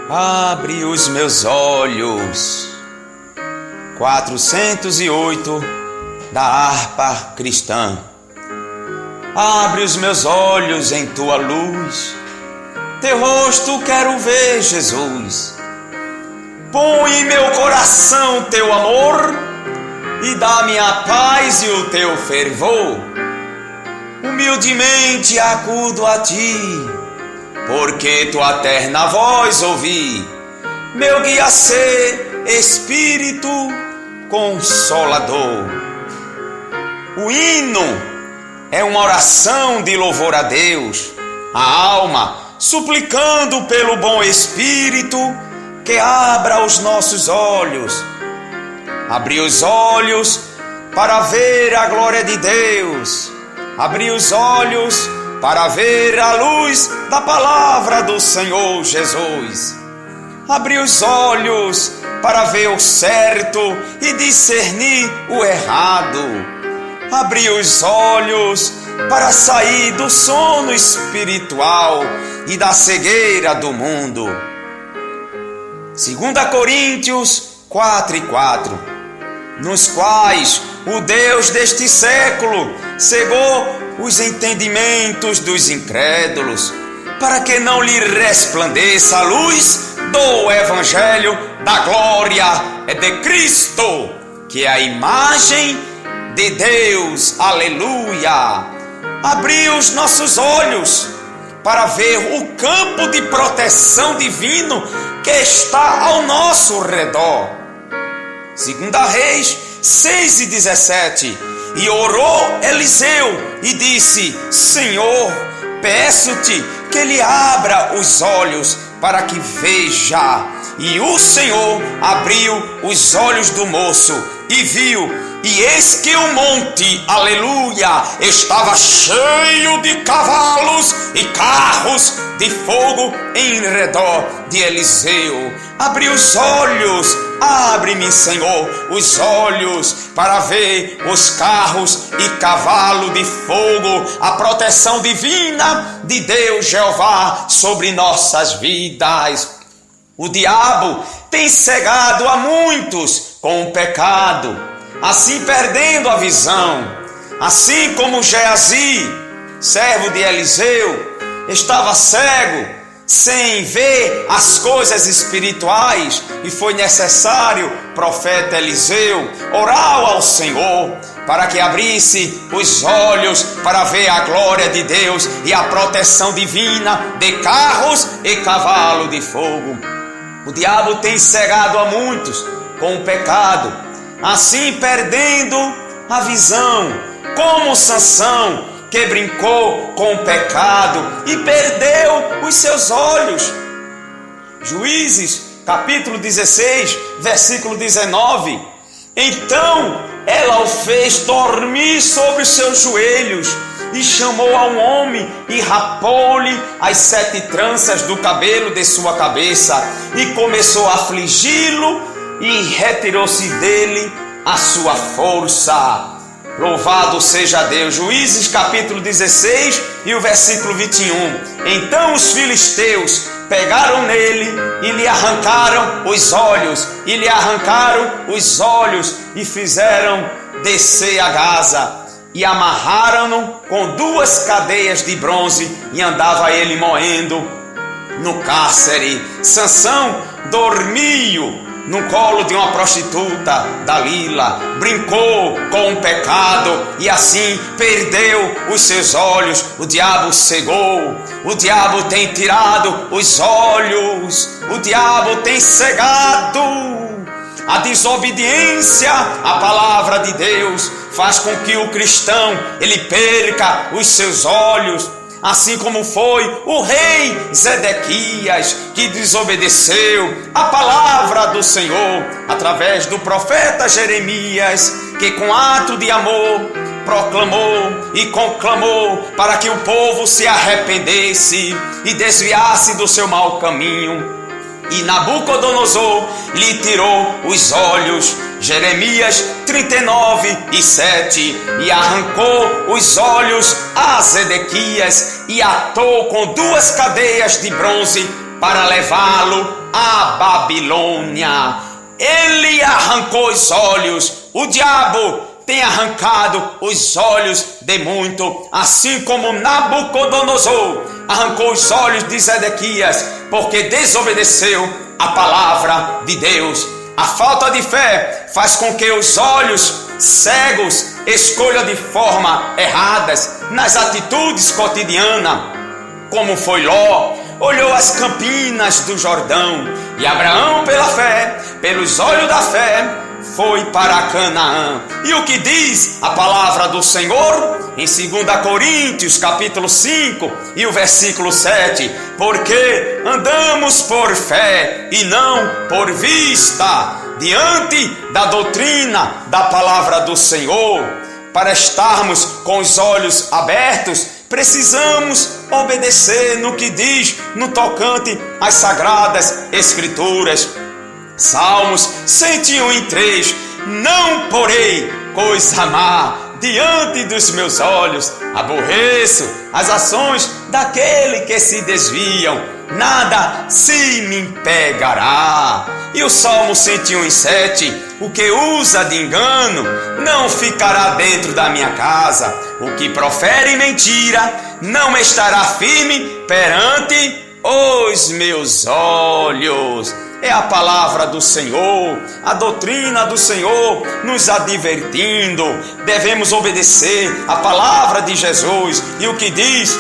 Abre os meus olhos. 408 da harpa cristã. Abre os meus olhos em tua luz. Teu rosto quero ver, Jesus. Põe em meu coração teu amor e dá-me a paz e o teu fervor. Humildemente acudo a ti, porque tua terna voz ouvi. Meu guia ser, Espírito Consolador. O hino é uma oração de louvor a Deus, a alma suplicando pelo bom Espírito que abra os nossos olhos. Abri os olhos para ver a glória de Deus. Abri os olhos para ver a luz da palavra do Senhor Jesus. Abri os olhos para ver o certo e discernir o errado. Abri os olhos para sair do sono espiritual e da cegueira do mundo. 2 Coríntios 4:4, nos quais o Deus deste século cegou os entendimentos dos incrédulos, para que não lhe resplandeça a luz do Evangelho da glória de Cristo, que é a imagem de Deus. Aleluia! Abri os nossos olhos para ver o campo de proteção divino que está ao nosso redor. 2 Reis 6:17. E orou Eliseu e disse: Senhor, peço-te que lhe abra os olhos para que veja. E o Senhor abriu os olhos do moço e viu, e eis que o monte, aleluia, estava cheio de cavalos e carros de fogo em redor de Eliseu. Abri os olhos, abre-me, Senhor, os olhos para ver os carros e cavalo de fogo, a proteção divina de Deus Jeová sobre nossas vidas. O diabo tem cegado a muitos com o pecado, assim perdendo a visão. Assim como Geazi, servo de Eliseu, estava cego, sem ver as coisas espirituais, e foi necessário, profeta Eliseu, orar ao Senhor para que abrisse os olhos para ver a glória de Deus e a proteção divina de carros e cavalo de fogo. O diabo tem cegado a muitos com o pecado, assim perdendo a visão, como Sansão, que brincou com o pecado e perdeu os seus olhos. Juízes, capítulo 16, versículo 19. Então ela o fez dormir sobre os seus joelhos e chamou a um homem e rapou-lhe as 7 tranças do cabelo de sua cabeça e começou a afligi-lo e retirou-se dele a sua força. Louvado seja Deus. Juízes capítulo 16 e o versículo 21. Então os filisteus pegaram nele e lhe arrancaram os olhos, e fizeram descer a Gaza, e amarraram-no com 2 cadeias de bronze, e andava ele moendo no cárcere. Sansão dormiu no colo de uma prostituta, Dalila, brincou com o pecado e assim perdeu os seus olhos. O diabo cegou, o diabo tem tirado os olhos, o diabo tem cegado. A desobediência à palavra de Deus faz com que o cristão ele perca os seus olhos. Assim como foi o rei Zedequias, que desobedeceu a palavra do Senhor através do profeta Jeremias, que com ato de amor proclamou e conclamou para que o povo se arrependesse e desviasse do seu mau caminho. E Nabucodonosor lhe tirou os olhos. Jeremias 39:7. E arrancou os olhos a Zedequias e atou com 2 cadeias de bronze para levá-lo à Babilônia. Ele arrancou os olhos, o diabo tem arrancado os olhos de muito, assim como Nabucodonosor arrancou os olhos de Zedequias, porque desobedeceu a palavra de Deus. A falta de fé faz com que os olhos cegos escolham de forma erradas nas atitudes cotidianas, como foi Ló, olhou as campinas do Jordão, e Abraão, pela fé, pelos olhos da fé, foi para Canaã. E o que diz a palavra do Senhor em 2 Coríntios capítulo 5 e o versículo 7? Porque andamos por fé e não por vista. Diante da doutrina da palavra do Senhor, para estarmos com os olhos abertos, precisamos obedecer no que diz no tocante às sagradas escrituras. Salmos 101:3: não porei coisa má diante dos meus olhos, aborreço as ações daquele que se desviam, nada se me pegará. E o Salmo 101:7: o que usa de engano não ficará dentro da minha casa, o que profere mentira não estará firme perante os meus olhos. É a palavra do Senhor, a doutrina do Senhor nos advertindo. Devemos obedecer a palavra de Jesus. E o que diz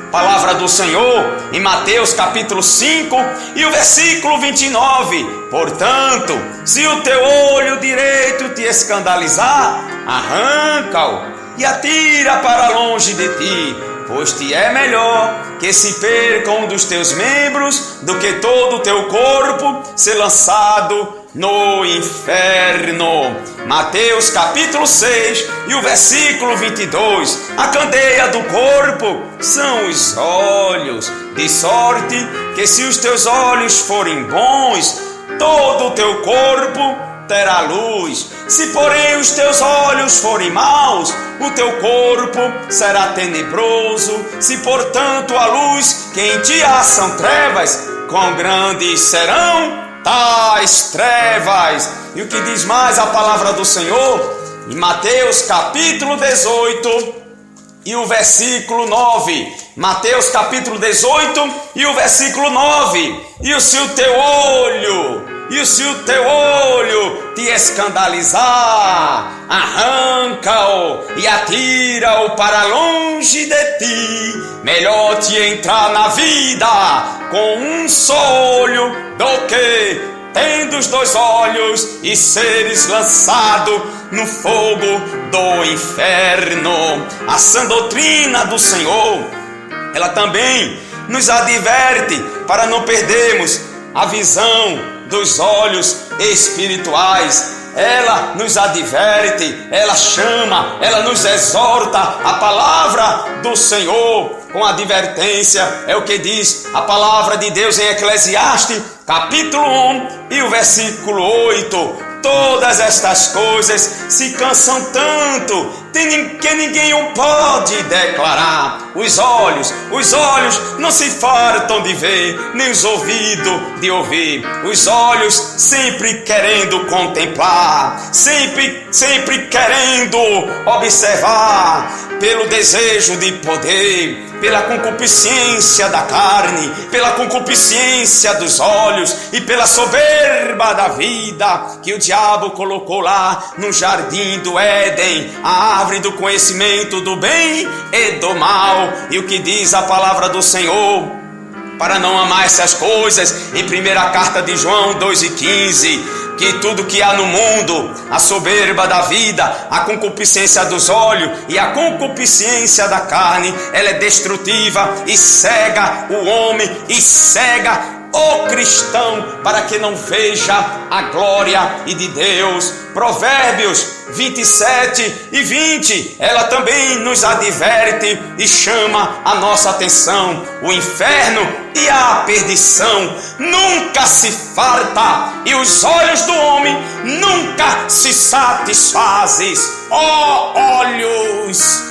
a palavra do Senhor em Mateus capítulo 5 e o versículo 29? Portanto, se o teu olho direito te escandalizar, arranca-o e atira para longe de ti, pois te é melhor que se perca um dos teus membros do que todo o teu corpo ser lançado no inferno. Mateus capítulo 6 e o versículo 22. A candeia do corpo são os olhos, de sorte que se os teus olhos forem bons, todo o teu corpo terá luz. Se porém os teus olhos forem maus, o teu corpo será tenebroso. Se portanto a luz que em ti há são trevas, quão grandes serão tais trevas. E o que diz mais a palavra do Senhor em Mateus capítulo 18 e o versículo 9? Mateus capítulo 18 e o versículo 9: e se o teu olho te escandalizar, arranca-o e atira-o para longe de ti. Melhor te entrar na vida com um só olho do que tendo os dois olhos e seres lançado no fogo do inferno. A sã doutrina do Senhor, ela também nos adverte para não perdermos a visão dos olhos espirituais. Ela nos adverte, ela chama, ela nos exorta. A palavra do Senhor com advertência é o que diz a palavra de Deus em Eclesiastes capítulo 1 e o versículo 8. Todas estas coisas se cansam tanto que ninguém o pode declarar. Os olhos não se fartam de ver, nem os ouvidos de ouvir. Os olhos sempre querendo contemplar, sempre querendo observar, pelo desejo de poder, pela concupiscência da carne, pela concupiscência dos olhos e pela soberba da vida que o diabo colocou lá no jardim do Éden, a árvore do conhecimento do bem e do mal. E o que diz a palavra do Senhor? Para não amar essas coisas, em 1ª carta de João 2:15, que tudo que há no mundo, a soberba da vida, a concupiscência dos olhos e a concupiscência da carne, ela é destrutiva e cega o homem e cega o cristão para que não veja a glória de Deus. Provérbios 27:20, ela também nos adverte e chama a nossa atenção. O inferno e a perdição nunca se farta e os olhos do homem nunca se satisfazem. Olhos,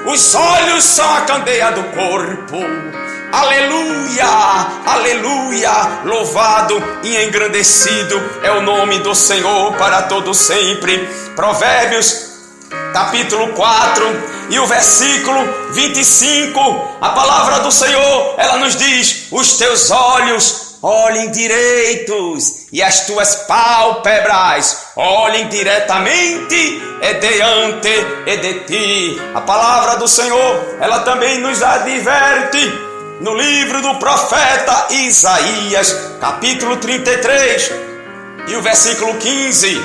os olhos são a candeia do corpo. Aleluia, aleluia, louvado e engrandecido é o nome do Senhor para todo sempre. Provérbios capítulo 4 e o versículo 25, a palavra do Senhor, ela nos diz: os teus olhos olhem direitos e as tuas pálpebras olhem diretamente diante de ti. A palavra do Senhor, ela também nos adverte no livro do profeta Isaías, capítulo 33 e o versículo 15.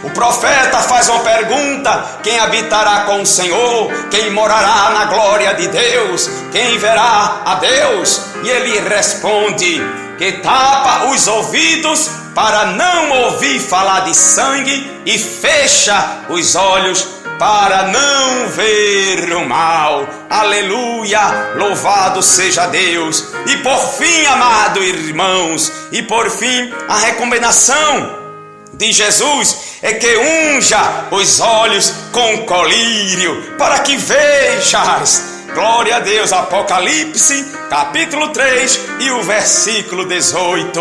O profeta faz uma pergunta: quem habitará com o Senhor? Quem morará na glória de Deus? Quem verá a Deus? E ele responde: que tapa os ouvidos para não ouvir falar de sangue e fecha os olhos para não ver o mal. Aleluia, louvado seja Deus. E por fim, amado irmãos, e por fim, a recomendação de Jesus é que unja os olhos com colírio para que vejas. Glória a Deus. Apocalipse capítulo 3 e o versículo 18.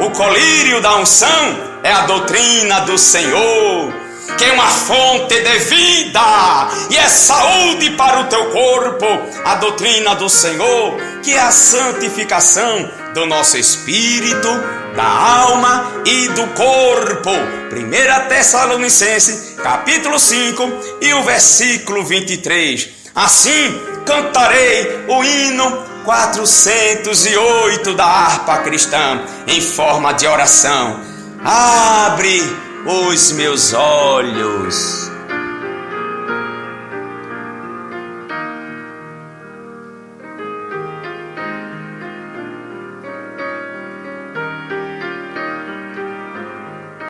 O colírio da unção é a doutrina do Senhor, que é uma fonte de vida e é saúde para o teu corpo. A doutrina do Senhor, que é a santificação do nosso espírito, da alma e do corpo. 1 Tessalonicenses capítulo 5 e o versículo 23. Assim cantarei o hino 408 da harpa cristã em forma de oração. Abre os meus olhos.